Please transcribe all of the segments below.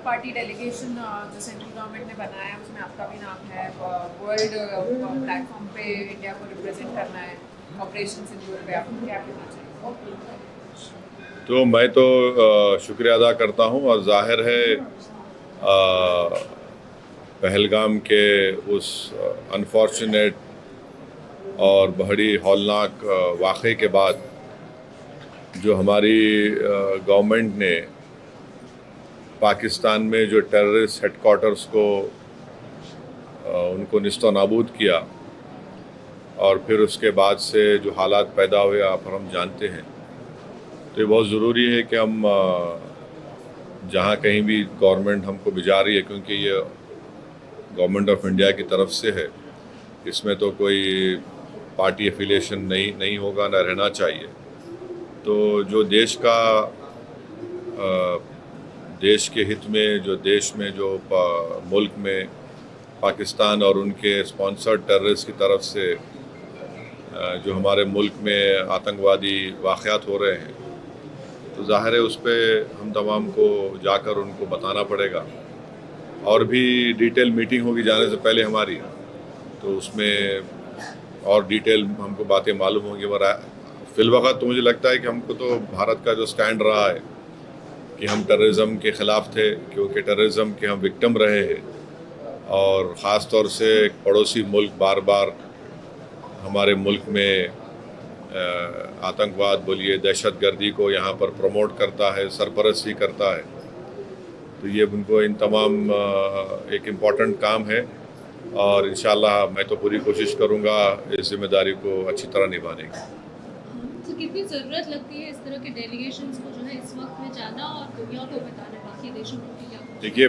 Party delegation जो central government ने बनाया है उसमें आपका भी नाम है। वर्ल्ड प्लेटफॉर्म पे इंडिया को रिप्रेजेंट करना है ऑपरेशन सिंदूर पे, आपको क्या कहना चाहिए? तो मैं तो शुक्रिया अदा करता हूं और जाहिर है पहलगाम के उस अनफॉर्चुनेट और बड़ी हौलनाक वाक़े के बाद जो हमारी गवर्नमेंट ने पाकिस्तान में जो टेररिस्ट हेडक्वार्टर्स को उनको निस्तो नाबूद किया और फिर उसके बाद से जो हालात पैदा हुए आप और हम जानते हैं, तो ये बहुत ज़रूरी है कि हम जहाँ कहीं भी गवर्नमेंट हमको भिजा रही है, क्योंकि ये गवर्नमेंट ऑफ इंडिया की तरफ से है, इसमें तो कोई पार्टी एफिलिएशन नहीं होगा, ना रहना चाहिए। तो जो देश का देश के हित में जो मुल्क में पाकिस्तान और उनके स्पॉन्सर्ड टेररिस्ट की तरफ से जो हमारे मुल्क में आतंकवादी वाक़यात हो रहे हैं, तो ज़ाहिर है उस पर हम तमाम को जाकर उनको बताना पड़ेगा। और भी डिटेल मीटिंग होगी जाने से पहले हमारी, तो उसमें और डिटेल हमको बातें मालूम होंगी। मगर फ़िलवक़्त तो मुझे लगता है कि हमको तो भारत का जो स्टैंड रहा है कि हम टेररिज्म के ख़िलाफ़ थे, क्योंकि टेररिज्म के हम विक्टिम रहे हैं और ख़ास तौर से एक पड़ोसी मुल्क बार बार हमारे मुल्क में आतंकवाद बोलिए, दहशतगर्दी को यहाँ पर प्रमोट करता है, सरपरस्ती करता है। तो ये उनको इन तमाम एक इम्पॉर्टेंट काम है और इंशाअल्लाह मैं तो पूरी कोशिश करूँगा इस जिम्मेदारी को अच्छी तरह निभाने की। तो कितनी ज़रूरत लगती है इस तरह के डेलीगेशंस को जो है इस वक्त में जाना और दुनिया को बताना, बाकी देशों को भी? क्या देखिए,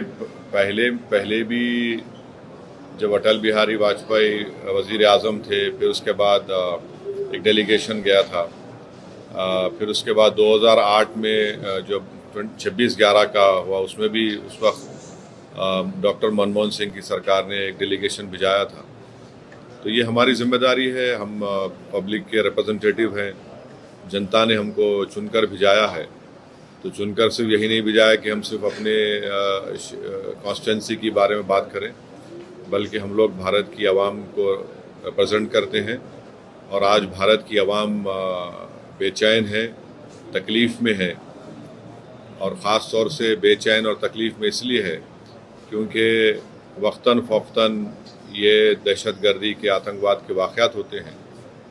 पहले भी जब अटल बिहारी वाजपेयी वज़ीर आज़म थे, फिर उसके बाद एक डेलीगेशन गया था, फिर उसके बाद 2008 में जब 26/11 का हुआ, उसमें भी उस वक्त डॉक्टर मनमोहन सिंह की सरकार ने एक डेलीगेशन भिजाया था। तो ये हमारी जिम्मेदारी है, हम पब्लिक के रिप्रेजेंटेटिव हैं, जनता ने हमको चुनकर भिजाया है। तो चुनकर सिर्फ यही नहीं भिजाया कि हम सिर्फ अपने कॉन्स्टिट्यूंसी के बारे में बात करें, बल्कि हम लोग भारत की आवाम को रिप्रेजेंट करते हैं। और आज भारत की आवाम बेचैन है, तकलीफ़ में है, और ख़ास तौर से बेचैन और तकलीफ़ में इसलिए है क्योंकि वक्तन फ़ौक़तन ये दहशतगर्दी के, आतंकवाद के वाक़यात होते हैं।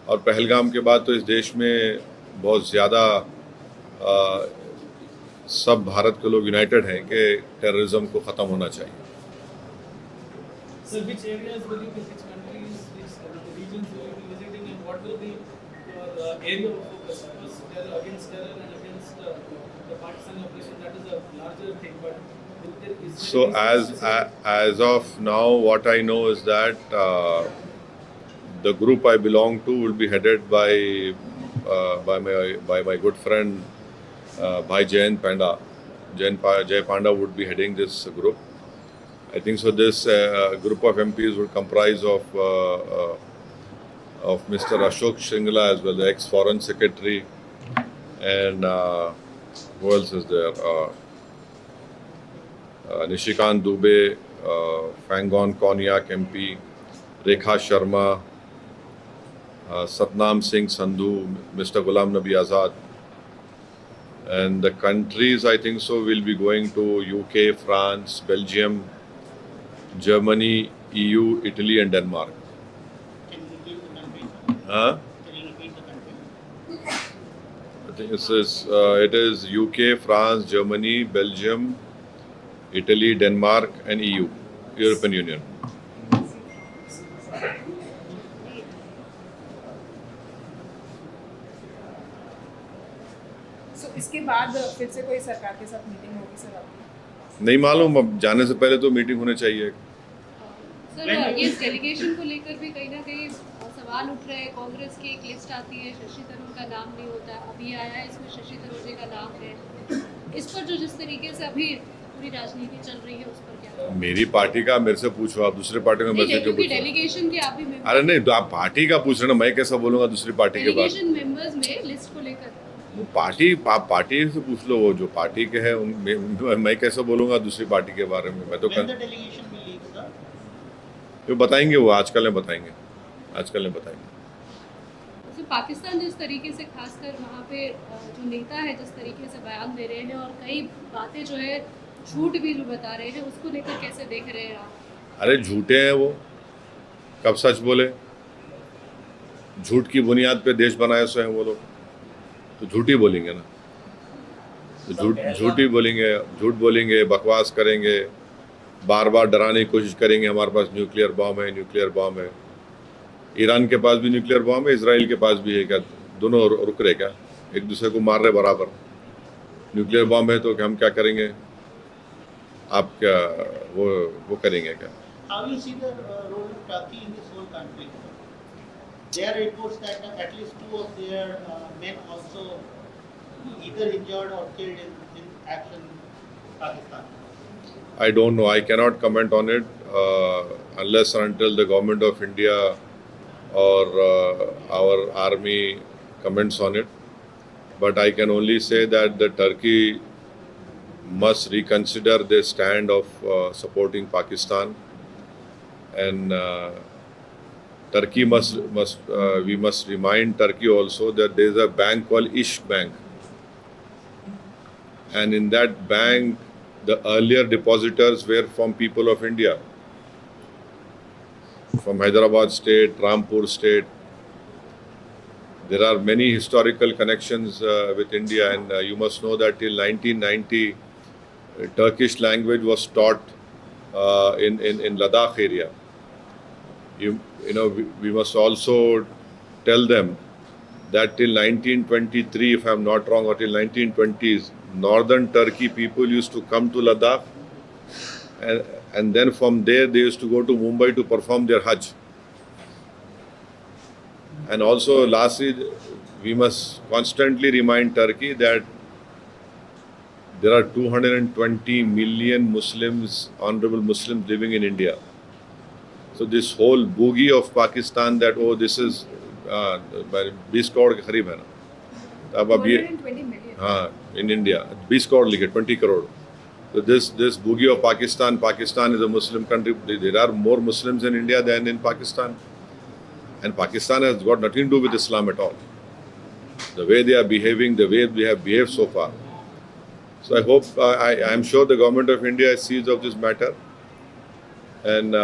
और पहलगाम के बाद तो इस देश में बहुत ज़्यादा सब भारत के लोग यूनाइटेड हैं कि टेररिज्म को ख़त्म होना चाहिए। So which areas will you be, which countries, which regions will you be visiting, and what will be your area of focus? Because terror, against terror and against the Pakistani operation, that is a larger thing. But so as of now, what I know is that the group I belong to will be headed by my good friend Bhai Jayant Panda. Jay Panda would be heading this group. I think so. This group of MPs would comprise of Mr. Ashok Shringla as well, the ex-Foreign Secretary, and who else is there? Nishikant Dubey, Fangon Konyak MP, Rekha Sharma, Satnam Singh Sandhu, Mr. Ghulam Nabi Azad. And the countries, I think so, will be going to UK, France, Belgium, Germany, EU, Italy and Denmark. Can you repeat the country? Huh? Can you repeat the country? I think it is UK, France, Germany, Belgium, Italy, Denmark and EU, European Union. So इसके बाद फिर से कोई सरकार के साथ meeting होगी sir आपकी? नहीं मालूम, अब जाने से पहले तो मीटिंग होनी चाहिए। सर, ये डेलीगेशन को लेकर भी कहीं ना कहीं सवाल उठ रहे हैं। कांग्रेस की एक लिस्ट आती है, शशि थरूर का नाम नहीं होता, अभी आया है इसमें शशि थरूर जी का नाम है। इस पर जो जिस तरीके से अभी पूरी राजनीति चल रही है उस पर क्या? मेरी पार्टी का मेरे से पूछो, आप दूसरी पार्टी में नहीं, क्यों पूछ? डेलीगेशन के आप भी अरे नहीं, तो आप पार्टी का पूछ रहे ना, मैं कैसा बोलूँगा दूसरी पार्टी के बारे में? डेलीगेशन मेंबर्स में लिस्ट को लेकर वो पार्टी आप पार्टी से पूछ लो, वो जो पार्टी के हैं मैं कैसे बोलूँगा दूसरी पार्टी के बारे में। मैं तो When the delegation will leave, sir? जो बताएंगे वो आजकल में बताएंगे, आजकल में बताएंगे। जैसे पाकिस्तान जिस तरीके से खासकर वहाँ पे जो नेता है जिस तरीके से बयान दे रहे हैं और कई बातें जो है झूठ भी जो बता रहे हैं, उसको लेकर कैसे देख रहे हैं आप? अरे झूठे हैं वो, कब सच बोले? झूठ की बुनियाद पे देश बनाए सो हैं वो लोग, तो झूठ ही बोलेंगे ना। तो झूठ ही बोलेंगे, झूठ बोलेंगे, बकवास करेंगे, बार बार डराने की कोशिश करेंगे हमारे पास न्यूक्लियर बॉम्ब है, न्यूक्लियर बॉम्ब है। ईरान के पास भी न्यूक्लियर बॉम्ब है, इजराइल के पास भी है। क्या दोनों रुक रहे? क्या एक दूसरे को मार रहे बराबर? न्यूक्लियर बॉम्ब है तो हम क्या करेंगे? आप क्या वो करेंगे क्या? How you see the role of Turkey in this whole conflict? There are reports that at least 2 of their men also either injured or killed in action in Pakistan. I don't know. I cannot comment on it unless and until the government of India or our army comments on it. But I can only say that the Turkey must reconsider their stand of supporting Pakistan, and Turkey we must remind Turkey also that there is a bank called Ish Bank, and in that bank the earlier depositors were from people of India, from Hyderabad state, Rampur state. There are many historical connections with India, and you must know that till 1990 Turkish language was taught in Ladakh area. You know, we must also tell them that till 1923, if I am not wrong, or till 1920s, northern Turkey people used to come to Ladakh, and then from there they used to go to Mumbai to perform their Hajj. And also, lastly, we must constantly remind Turkey that there are 220 million Muslims, honorable Muslims living in India. So this whole boogie of Pakistan that, oh, this is 20 crore के करीब है ना, अब 220 million. हाँ, in India 20 crore लिखे, 20 crore. So this boogie of Pakistan is a Muslim country. There are more Muslims in India than in Pakistan, and Pakistan has got nothing to do with Islam at all. The way they are behaving, the way we have behaved so far. So I hope, I am sure the government of India sees of this matter, and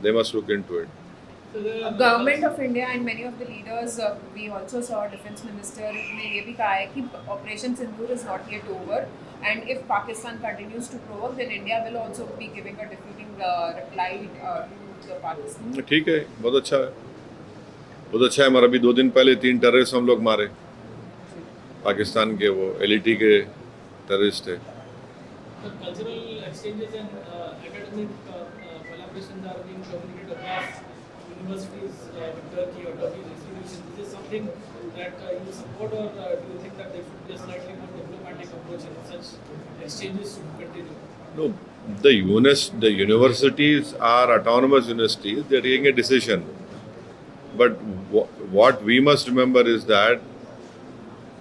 they must look into it. Government of India and many of the leaders, we also saw Defence Minister ने ये भी कहा है कि Operation Sindoor is not yet over, and if Pakistan continues to provoke, then India will also be giving a defeating reply to the Pakistan. ठीक है, बहुत अच्छा है, बहुत अच्छा है। हमारा अभी 2 दिन पहले 3 टेररिस्ट हम लोग मारे, पाकिस्तान के, वो LET के टेररिस्ट थे। The cultural exchanges and academic collaborations are being communicated across universities with Turkey or Turkish institutions. Is this something that you support, or do you think that there should be a slightly more diplomatic approach and such exchanges should continue? No, the universities are autonomous universities. They are taking a decision. But what we must remember is that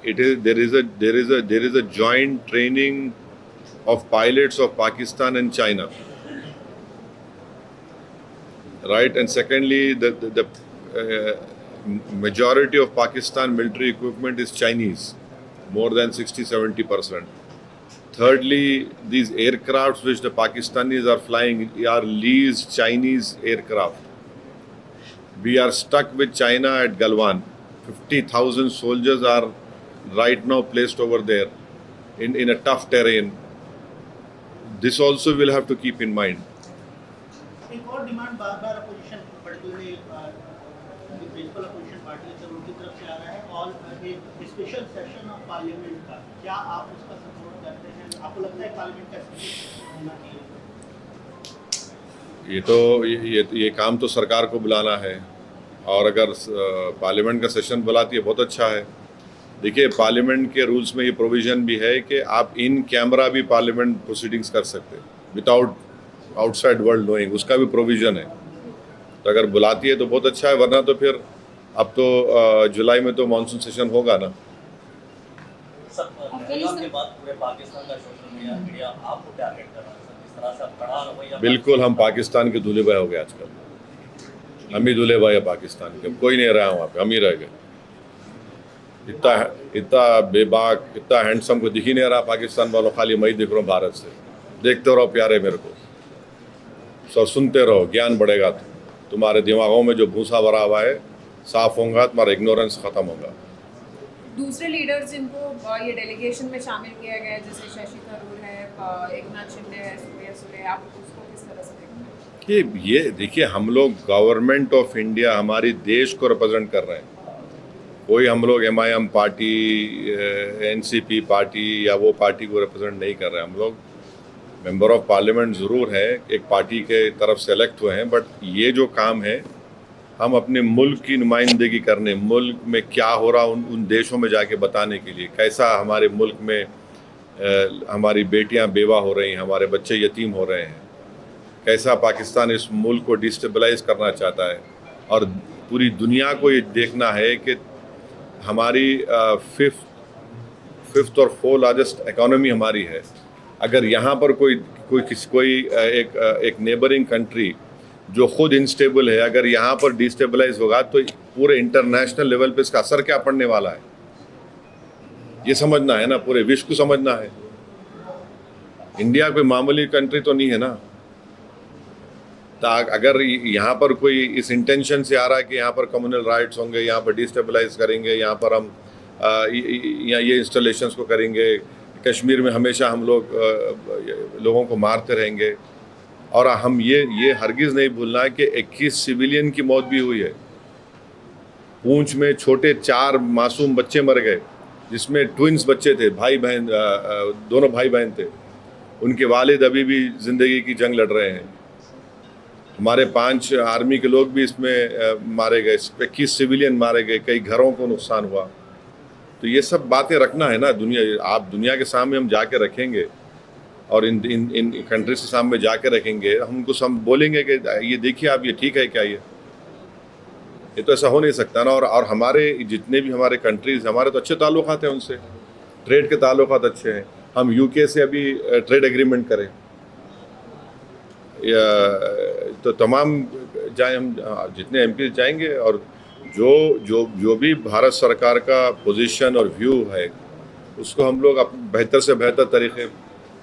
there is a joint training of pilots of Pakistan and China, right? And secondly, the majority of Pakistan military equipment is Chinese, more than 60-70%. Thirdly, these aircrafts which the Pakistanis are flying are leased Chinese aircraft. We are stuck with China at Galwan. 50,000 soldiers are right now placed over there in a tough terrain. This also we'll have to keep in mind. एक और demand बार-बार opposition, particularly principal opposition party से उनकी तरफ से आ रहा है, और एक स्पेशल सेशन ऑफ पार्लियामेंट का, क्या आप उसका सपोर्ट करते हैं? आपको लगता है पार्लियामेंट का सेशन होना चाहिए? ये काम तो सरकार को बुलाना है, और अगर पार्लियामेंट का सेशन बुलाती है बहुत अच्छा है। देखिए, पार्लियामेंट के रूल्स में ये प्रोविज़न भी है कि आप इन कैमरा भी पार्लियामेंट प्रोसीडिंग्स कर सकते हैं विदाउट आउटसाइड वर्ल्ड नोइंग, उसका भी प्रोविज़न है। तो अगर बुलाती है तो बहुत अच्छा है, वरना तो फिर अब तो जुलाई में तो मानसून सेशन होगा ना, पहलगाम के बाद पूरे पाकिस्तान का सोशल मीडिया आपको टारगेट कर रहा है सर, जिस तरह से आप कड़ा रवैया। बिल्कुल, हम पाकिस्तान के दूल्हे भाई हो गए आजकल। हम ही दूल्हे भाई है पाकिस्तान के, कोई नहीं रहा वहाँ पे, हम ही रह गए। इतना बेबाक, इतना हैंडसम को दिख ही नहीं रहा पाकिस्तान वालों, खाली मैं ही दिख रहा हूँ भारत से। देखते रहो प्यारे मेरे को, सब सुनते रहो, ज्ञान बढ़ेगा। तुम्हारे दिमागों में जो भूसा भरा हुआ है साफ होगा, तुम्हारा इग्नोरेंस खत्म होगा। दूसरे लीडर्स जिनको ये डेलीगेशन में शामिल किया गया है, जैसे शशि थरूर है, एकनाथ शिंदे है, सुप्रिया सुले, आप उसको किस तरह से देखते हैं? ये देखिए, हम लोग गवर्नमेंट ऑफ इंडिया, हमारी देश को रिप्रेजेंट कर रहे हैं। कोई हम लोग MIM पार्टी, NCP पार्टी या वो पार्टी को रिप्रेजेंट नहीं कर रहे हैं। हम लोग मेंबर ऑफ पार्लियामेंट ज़रूर है, एक पार्टी के तरफ से इलेक्ट हुए हैं, बट ये जो काम है हम अपने मुल्क की नुमाइंदगी करने, मुल्क में क्या हो रहा उन देशों में जाके बताने के लिए, कैसा हमारे मुल्क में हमारी बेटियां बेवा हो रही हैं, हमारे बच्चे यतीम हो रहे हैं, कैसा पाकिस्तान इस मुल्क को डिस्टेबलाइज करना चाहता है। और पूरी दुनिया को ये देखना है कि हमारी फिफ्थ और 4th लार्जेस्ट इकोनॉमी हमारी है। अगर यहाँ पर कोई एक नेबरिंग कंट्री जो खुद इनस्टेबल है, अगर यहाँ पर डिस्टेबलाइज होगा तो पूरे इंटरनेशनल लेवल पे इसका असर क्या पड़ने वाला है, ये समझना है ना, पूरे विश्व को समझना है। इंडिया कोई मामूली कंट्री तो नहीं है ना। तो अगर यहाँ पर कोई इस इंटेंशन से आ रहा है कि यहाँ पर कम्युनल राइट्स होंगे, यहाँ पर डिस्टेबलाइज करेंगे, यहाँ पर हम ये इंस्टॉलेशंस को करेंगे, कश्मीर में हमेशा हम लोगों को मारते रहेंगे, और हम ये हरगिज़ नहीं भूलना है कि 21 सिविलियन की मौत भी हुई है। पूंछ में छोटे 4 मासूम बच्चे मर गए, जिसमें ट्विंस बच्चे थे, भाई बहन, दोनों भाई बहन थे। उनके वालिद अभी भी ज़िंदगी की जंग लड़ रहे हैं। हमारे 5 आर्मी के लोग भी इसमें मारे गए, 21 सिविलियन मारे गए, कई घरों को नुकसान हुआ। तो ये सब बातें रखना है ना, आप दुनिया के सामने हम जाके रखेंगे, और इन कंट्रीज के सामने जाके रखेंगे, हम उनको बोलेंगे कि ये देखिए आप, ये ठीक है क्या, ये तो ऐसा हो नहीं सकता ना। और हमारे जितने भी हमारे कंट्रीज, हमारे तो अच्छे ताल्लुकात हैं उनसे, ट्रेड के ताल्लुकात अच्छे हैं। हम UK से अभी ट्रेड एग्रीमेंट करें, तो तमाम जाए, हम जितने MP जाएंगे, और जो भी भारत सरकार का पोजीशन और व्यू है उसको हम लोग बेहतर से बेहतर तरीके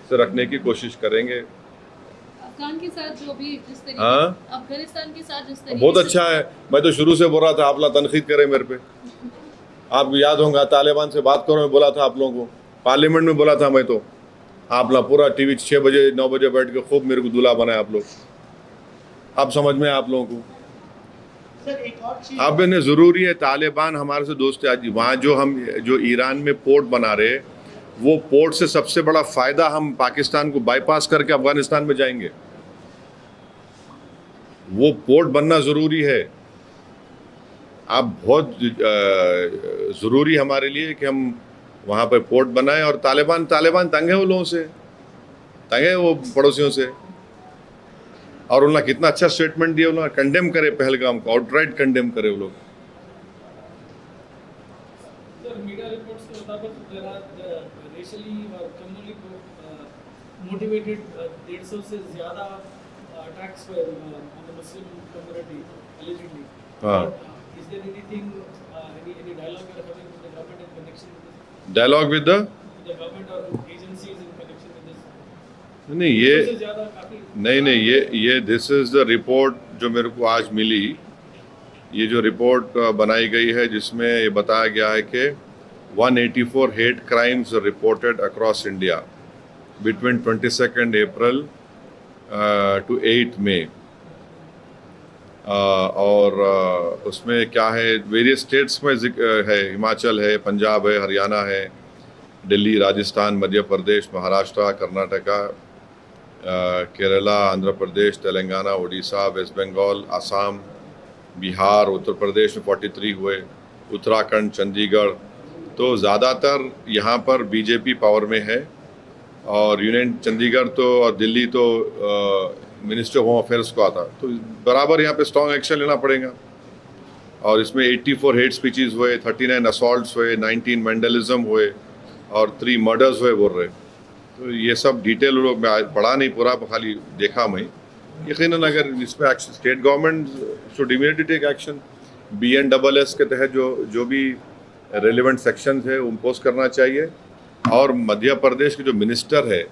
से रखने की कोशिश करेंगे। अफगान के साथ जो भी जिस तरीके, हाँ, अफगानिस्तान के साथ जिस तरीके बहुत अच्छा है। मैं तो शुरू से बोल रहा था आप लोग तनकीद करें मेरे पे। आप याद होगा तालिबान से बात करो, मैं बोला था आप लोगों को, पार्लियामेंट में बोला था मैं, तो आप लोग पूरा TV 6 बजे 9 बजे बैठ के खूब मेरे को दूल्हा बनाए आप लोग। आप समझ में आप लोगों को सर एक और चीज, अब इन्हें ज़रूरी है, तालिबान हमारे से दोस्त है। आज वहाँ जो ईरान में पोर्ट बना रहे, वो पोर्ट से सबसे बड़ा फ़ायदा हम पाकिस्तान को बाईपास करके अफगानिस्तान में जाएंगे। वो पोर्ट बनना ज़रूरी है। अब बहुत ज़रूरी हमारे लिए कि हम वहाँ पर पोर्ट बनाएं। और तालिबान तंग है वो लोगों से, तंग है वो पड़ोसियों से। और उन्होंने कितना अच्छा स्टेटमेंट दिया, उन्होंने कंडेम करे पहलगाम को, आउटराइट कंडेम करे वो लोग। सर मीडिया रिपोर्ट्स के मुताबिक रेशियली और कम्युनली मोटिवेटेड 150 से ज़्यादा अटैक्स हुए on the Muslim community allegedly. हाँ। Is there anything, any dialogue you are having with the government in connection with this? Dialogue with the government or agencies in connection with this? नहीं, ये सबसे ज़्यादा काफी नहीं ये this is the report जो मेरे को आज मिली। ये जो रिपोर्ट बनाई गई है, जिसमें ये बताया गया है कि 184 hate crimes reported across India between 22 April to 8 May. और उसमें क्या है, वेरियस स्टेट्स में है, हिमाचल है, पंजाब है, हरियाणा है, दिल्ली, राजस्थान, मध्य प्रदेश, महाराष्ट्र, कर्नाटका, केरला, आंध्र प्रदेश, तेलंगाना, उड़ीसा, वेस्ट बंगाल, आसाम, बिहार, उत्तर प्रदेश में 43 हुए, उत्तराखंड, चंडीगढ़। तो ज़्यादातर यहाँ पर बीजेपी पावर में है। और यूनियन चंडीगढ़ तो और दिल्ली तो मिनिस्टर ऑफ होम अफेयर्स को आता, तो बराबर यहाँ पे स्ट्रॉन्ग एक्शन लेना पड़ेगा। और इसमें 84 हेट स्पीचेस हुए, 39 असॉल्ट्स हुए, 19 वैंडलिज्म हुए, और 3 मर्डर्स हुए बोल रहे। तो ये सब डिटेल लोग मैं आज पढ़ा नहीं पूरा, खाली देखा मैं। यकीनन अगर इस पर action, state government should immediately take action. BNSS के तहत जो भी रेलिवेंट सेक्शन है वो इम्पोज करना चाहिए। और मध्य प्रदेश के जो मिनिस्टर है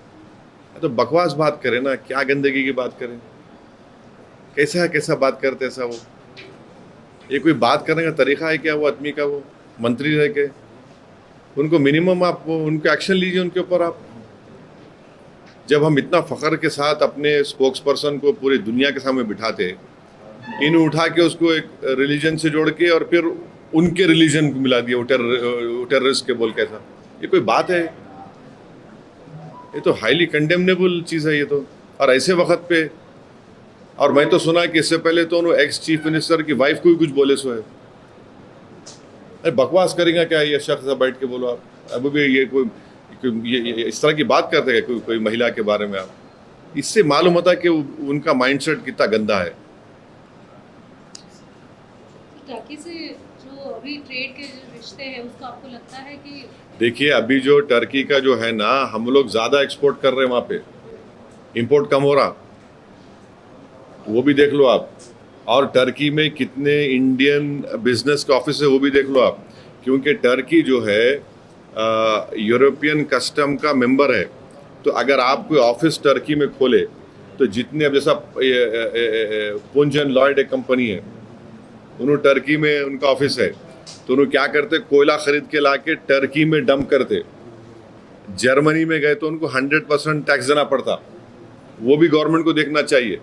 तो बकवास बात करें ना, क्या गंदगी की बात करें, कैसा बात करते ऐसा वो, ये कोई बात करने का तरीका है क्या वो आदमी का? वो मंत्री रह के उनको मिनिमम आप उनके एक्शन लीजिए उनके ऊपर आप। जब हम इतना फख्र के साथ अपने स्पोक्स पर्सन को पूरी दुनिया के सामने बिठाते, इन उठा के उसको एक रिलीजन से जोड़ के और फिर उनके रिलीजन को मिला दिया टेररिस्ट के बोल के, ऐसा ये कोई बात है? ये तो हाईली कंडेमनेबल चीज़ है ये तो। और ऐसे वक्त पे, और मैं तो सुना कि इससे पहले तो उन्होंने एक्स चीफ मिनिस्टर की वाइफ को भी कुछ बोले सो है। अरे बकवास करेगा क्या ये शख्स? बैठ के बोलो आप, अभी भी ये कोई ये इस तरह की बात करते हैं कोई महिला के बारे में आप? इससे मालूम होता है कि उनका माइंडसेट कितना गंदा है। टर्की से जो अभी ट्रेड के जो रिश्ते हैं उसको आपको लगता है कि? देखिए अभी जो टर्की का जो है ना, हम लोग ज़्यादा एक्सपोर्ट कर रहे हैं वहाँ पे, इंपोर्ट कम हो रहा, वो भी देख लो आप। और टर्की में कितने इंडियन बिजनेस के ऑफिस है वो भी देख लो आप, क्योंकि टर्की जो है यूरोपियन कस्टम का मेंबर है। तो अगर आप कोई ऑफिस टर्की में खोले तो जितने, अब जैसा पुंज एंड लॉयड एक कंपनी है, उन्होंने टर्की में उनका ऑफिस है, तो उन्होंने क्या करते, कोयला खरीद के ला के टर्की में डंप करते। जर्मनी में गए तो उनको 100% टैक्स देना पड़ता। वो भी गवर्नमेंट को देखना चाहिए।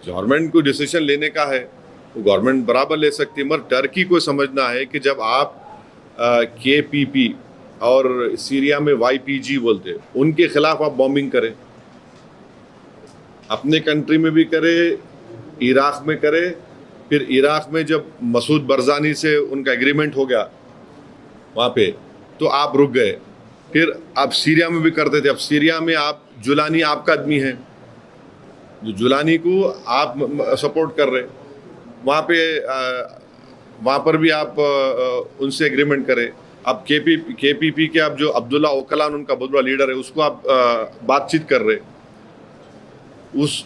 गवर्नमेंट को डिसीजन लेने का है, वो गवर्नमेंट बराबर ले सकती है, मगर टर्की को समझना है कि जब आप KPP और सीरिया में YPG बोलते, उनके खिलाफ आप बॉम्बिंग करें, अपने कंट्री में भी करें, इराक में करें, फिर इराक में जब मसूद बरजानी से उनका एग्रीमेंट हो गया वहाँ पे, तो आप रुक गए, फिर आप सीरिया में भी करते थे। अब सीरिया में आप जुलानी आपका आदमी है, जो जुलानी को आप सपोर्ट कर रहे, वहाँ पर भी आप उनसे एग्रीमेंट करें। अब KPP के आप जो अब्दुल्ला ओकलान उनका बहुत बड़ा लीडर है, उसको आप बातचीत कर रहे,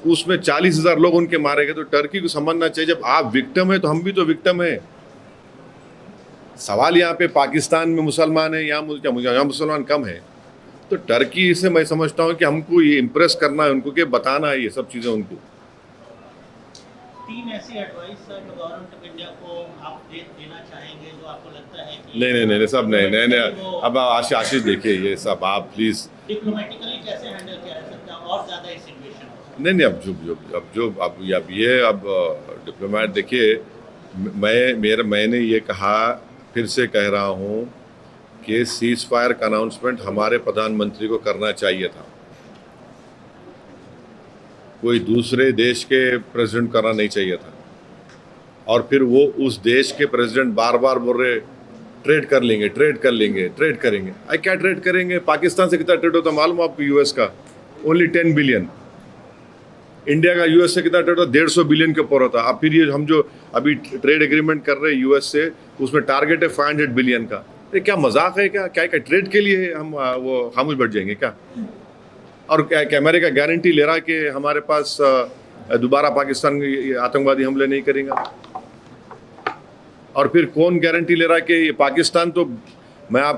उसमें 40,000 लोग उनके मारे गए। तो टर्की को समझना चाहिए जब आप विक्टिम है तो हम भी तो विक्टिम है। सवाल यहाँ पे पाकिस्तान में मुसलमान है, यहाँ मुसलमान कम है, तो टर्की से मैं समझता हूँ कि हमको ये इम्प्रेस करना है उनको, कि बताना है ये सब चीज़ें उनको। 3 ऐसी एडवाइस गवर्नमेंट ऑफ इंडिया को आप देना चाहेंगे जो आपको लगता है कि नहीं सब नहीं। अब आशीष देखिए, ये सब आप प्लीज़ डिप्लोमेटिकली कैसे हैंडल किया जा सकता है और ज़्यादा इस सिचुएशन? नहीं अब डिप्लोमेट देखिए, मैंने ये कहा, फिर से कह रहा हूँ कि सीज फायर का अनाउंसमेंट हमारे प्रधानमंत्री को करना चाहिए था, कोई दूसरे देश के प्रेसिडेंट करना नहीं चाहिए था। और फिर वो उस देश के प्रेसिडेंट बार बार बोल रहे ट्रेड करेंगे। क्या ट्रेड करेंगे? पाकिस्तान से कितना ट्रेड होता मालूम आपको? US का ओनली 10 बिलियन। इंडिया का US से कितना ट्रेड होता? 150 बिलियन के ऊपर होता। अब फिर ये हम जो अभी ट्रेड एग्रीमेंट कर रहे हैं US से, उसमें टारगेट है 500 बिलियन का। ये क्या मजाक है क्या ट्रेड के लिए हम वो खामोश बैठ जाएंगे क्या? और क्या अमेरिका गारंटी ले रहा है कि हमारे पास दोबारा पाकिस्तान आतंकवादी हमले नहीं करेंगे? और फिर कौन गारंटी ले रहा है कि पाकिस्तान, तो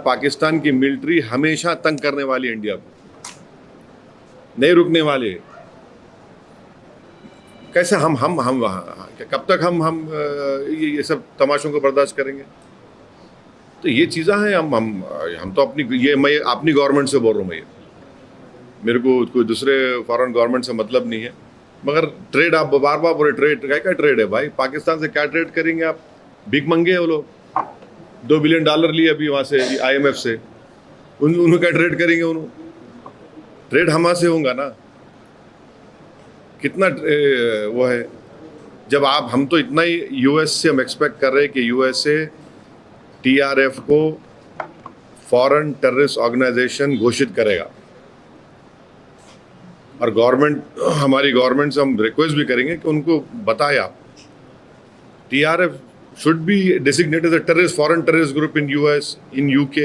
पाकिस्तान की मिलिट्री हमेशा तंग करने वाली है इंडिया को, नहीं रुकने वाले। कैसे हम कब तक हम ये सब तमाशों को बर्दाश्त करेंगे? तो ये चीज़ें हैं। हम तो मैं अपनी गवर्नमेंट से बोल रहा हूँ, मेरे को कोई दूसरे फॉरेन गवर्नमेंट से मतलब नहीं है। मगर ट्रेड आप बार बार बोले, क्या ट्रेड है भाई? पाकिस्तान से क्या ट्रेड करेंगे आप? भीख मंगे वो लोग, $2 बिलियन लिए अभी वहाँ से IMF से, उन्होंने क्या ट्रेड करेंगे? उन्होंने ट्रेड हमारे से होगा ना, कितना वो है। जब हम तो इतना ही US से हम एक्सपेक्ट कर रहे हैं कि USA TRF को फॉरेन टेररिस्ट ऑर्गेनाइजेशन घोषित करेगा, और हमारी गवर्नमेंट से हम रिक्वेस्ट भी करेंगे कि उनको बताए आप TRF should be designated as a terrorist, foreign terrorist group in US, in UK.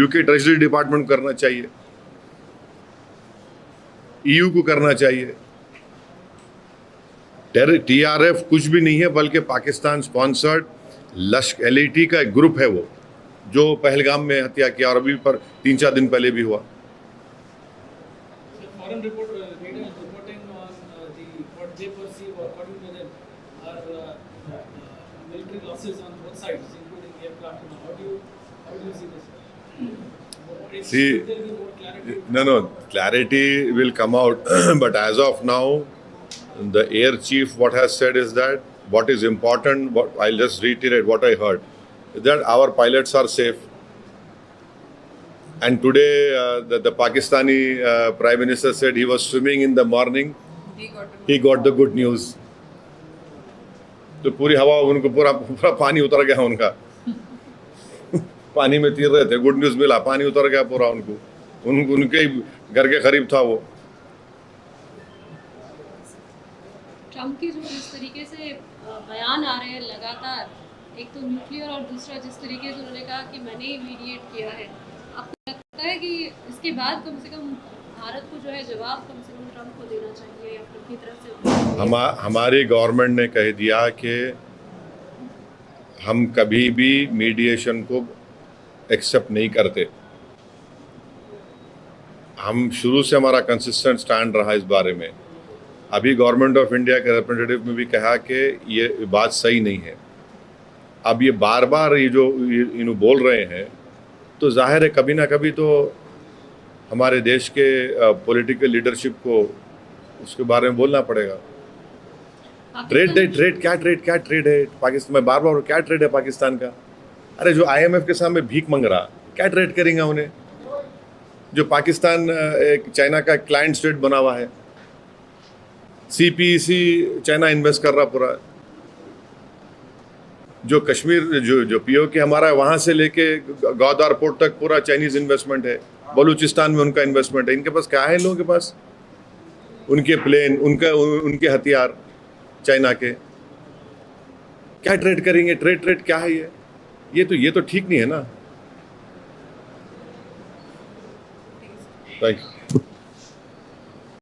UK Treasury Department करना चाहिए, EU को करना चाहिए. TRF कुछ भी नहीं है, बल्कि पाकिस्तान स्पॉन्सर्ड LAT का एक ग्रुप है वो, जो पहलगाम में हत्या किया और अभी पर 3-4 दिन पहले भी हुआ. Foreign media is reporting on what they perceive, or according to them, are military losses on both sides, including aircraft. How do you see this? See, Should there be more clarity? no, clarity will come out, but as of now, the air chief what has said is that what is important, what I'll just reiterate what I heard, is that our pilots are safe. And today the Pakistani Prime Minister said he was swimming in the morning, he got the good news. तो पूरी हवा उनको पूरा पानी उतर गया उनका. पानी में तीर रहे थे, गुड न्यूज़ मिला, पानी उतर गया पूरा उनके घर के करीब था वो. ट्रम्प की जो जिस तरीके से बयान आ रहे हैं लगातार, एक तो न्यूक्लियर और दूसरा जिस तरीके से उन्होंने कहा कि मैंने ही मीडिएट किया है, आपको लगता है कि इसके बाद कम से कम भारत को जो है जवाब कम से कम ट्रम्प को देना चाहिए या फिर अपनी तरफ से? हमारी गवर्नमेंट ने कह दिया कि हम कभी भी मीडिएशन को एक्सेप्ट नहीं करते. हम शुरू से हमारा कंसिस्टेंट स्टैंड रहा इस बारे में. अभी गवर्नमेंट ऑफ इंडिया के रिप्रेजेंटेटिव में भी कहा कि ये बात सही नहीं है. अब ये बार बार ये जो बोल रहे हैं, तो जाहिर है कभी ना कभी तो हमारे देश के पॉलिटिकल लीडरशिप को उसके बारे में बोलना पड़ेगा. ट्रेड क्या ट्रेड है पाकिस्तान में? बार बार क्या ट्रेड है पाकिस्तान का? अरे जो IMF के सामने भीख मांग रहा, क्या ट्रेड करेंगे उन्हें? जो पाकिस्तान एक चाइना का क्लाइंट स्टेट बना हुआ है, CPEC चाइना इन्वेस्ट कर रहा पूरा. जो कश्मीर जो POK हमारा है, वहाँ से लेके गौदार पोर्ट तक पूरा चाइनीज इन्वेस्टमेंट है. बलूचिस्तान में उनका इन्वेस्टमेंट है. इनके पास क्या है? इन लोगों के पास उनके प्लेन, उनके हथियार चाइना के. क्या ट्रेड करेंगे? ट्रेड क्या है ये तो ठीक नहीं है ना. Thank you.